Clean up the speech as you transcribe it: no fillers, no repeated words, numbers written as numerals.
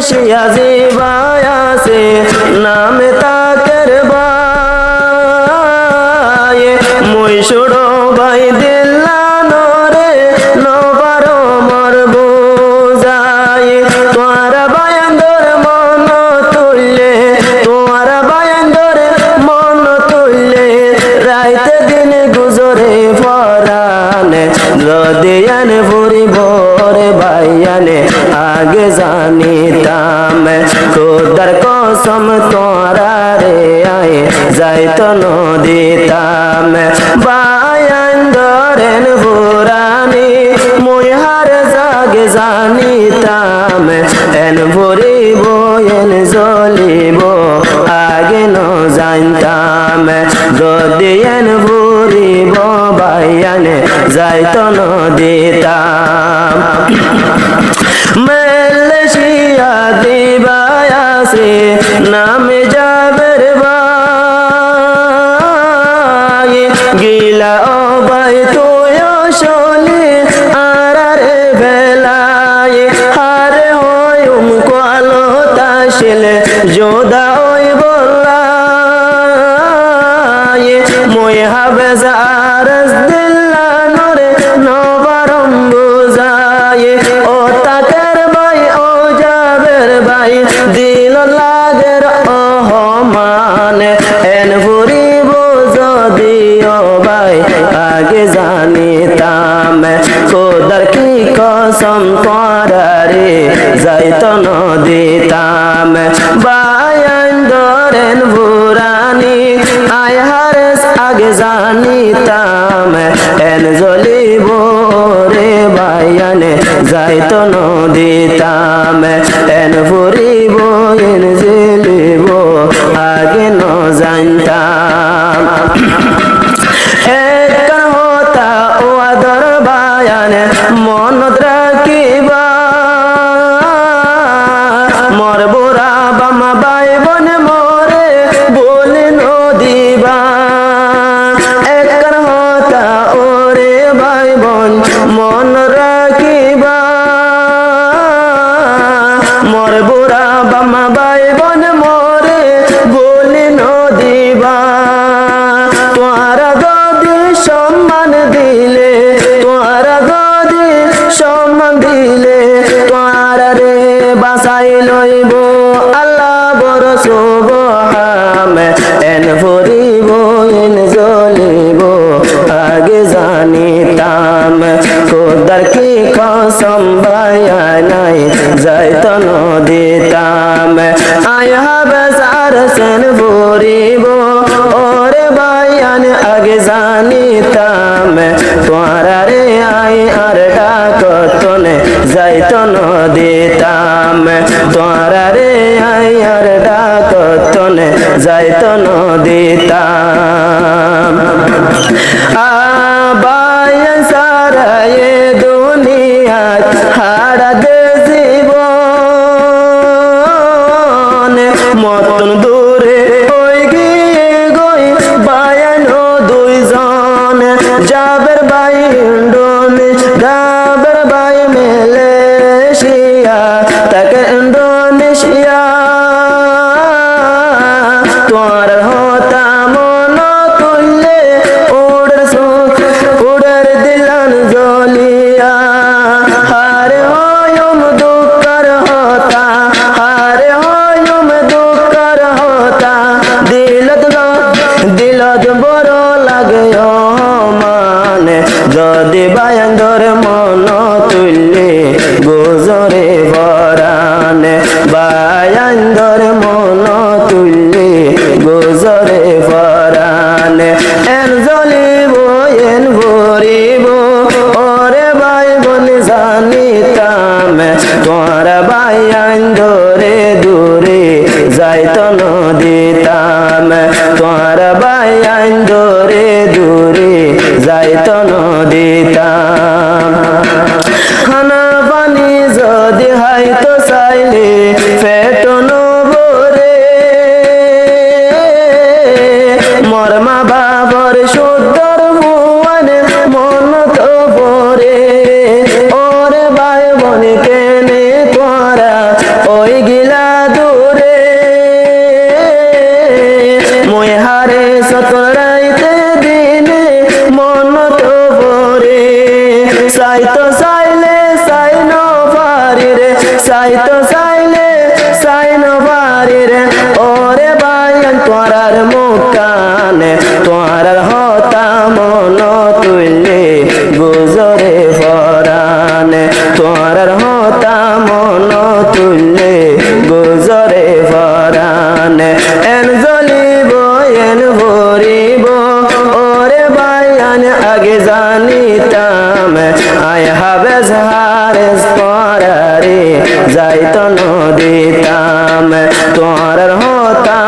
শিয়া জিবায় আছে নামে তাকের ভাই মই ছোড়ো ভাই দিল্লা নরে নবার মর বোঝাই তোমার বায়ান্দর মন তুললে তোমার বায়ান্দর মন তুললে রাইতে দিন গুজরে ফরানে রদিয়ান ভরি ভরে ভাইয়ানে আগে জানিতাম খোদার কসম তোরা রে আয় যাইতো নদিতাম বায়ান্দরেন ভুরানি মই হার জাগে জানিতাম এন ভরিব এন জ্বলিব আগে ন জানতাম যদি এন ভরিব ভাইয়ানে যাইতো নদিতাম মালয়েশিয়া দিবায় আছে নামে যাবের ভাই গিলা ও ভাই তুই শোনে আরে বেলায় হারে হয় কালো তাসিলে যোদা ওই বললাই মই হবে জারস দিল্লা নরে নবারম বুঝায় ও তাকের ভাই ও যাবের ভাই দিল লাগের অহমানে এন ভরিব যদিও ভাই আগে জানিতাম খোদার কি কসম করারে যাইতো নদিতাম বায়ান্দরেন ভুরানি আয় হারেস আগে জানিতাম এন জ্বলিব রে ভাইয়ানে যাইতো নদিতাম এন ভরিব এন জ্বলিব আগে ন জানতাম এক হতা ও আদর বায়ানে মনত রাখিবা মর বুড়া বামা ভাই বোন মরে বলে নদিবা এক হতা ওরে ভাই বোন মন রাখিবা মর বুড়া বামা ভাই বোন মরে বলে নদিবা তোরা গদি সম্মান দিলে তোরা গদি সম্মান দিলে তোরা রে বাসাই লইব আল্লাহ বড় সুবহান এন ভরিব এন জ্বলিব আগে জানিতাম খোদার কি কসম বায়ানাই যাইতো নদিতাম আয় হবে জারসেন ভরিব ওরে বায়ান আগে জানিতাম তোরা রে আয় আর ডাকতনে যাইতো নদিতাম তোরা রে আয় আর ডাকতনে যাইতো নদিতাম আবায়ান সারা এ দুনিয়া হারা দে জীবন মতন দূরে ওই গিয়ে গই বায়ানো দুইজন যাবের ভাই ইন্ডোনেশিয়া যাবের ভাই মালয়েশিয়া তাকে ইন্ডোনেশিয়া তোর হতা মন তুললে উড়ের দিলান জ্বলিয়া হারে হয়ম দুঃখর হতা হারে হয়ম দুঃখর হতা দিলত বড় লাগে মানে যদি বায়ান্দর মন তুললে গোজরে ভরানে বায়ান্দর মন তুললে গোজরে ভরানে এন জ্বলিব এন ভরিব ওরে ভাই বোন জানিতাম তোরা বায়ান্দরে দূরে যাইতো নদিতাম তোরা বায়ান্দরে দূরে যাইতো নদিতাম খানা পানি যদি হাইতো চাইলে পেট নবরে মর মা বাবার সুন্দর মুয়ানে মন তো পরে ওরে ভাই বোন কেনে তোরা ওই যাইতো চাইলে চাইন পারি রে ওরে বায়ান তোরার মুখানে তোরার হতা মন তুললে গুজরে ফরানে তোরার হতা মন তুললে গুজরে ফরানে এন জ্বলিব এন ভরিব ওরে বায়ান আগে জানিতাম আয় হাবে ঝারেস পরারে যাইতো নদিতাম তোরার হতা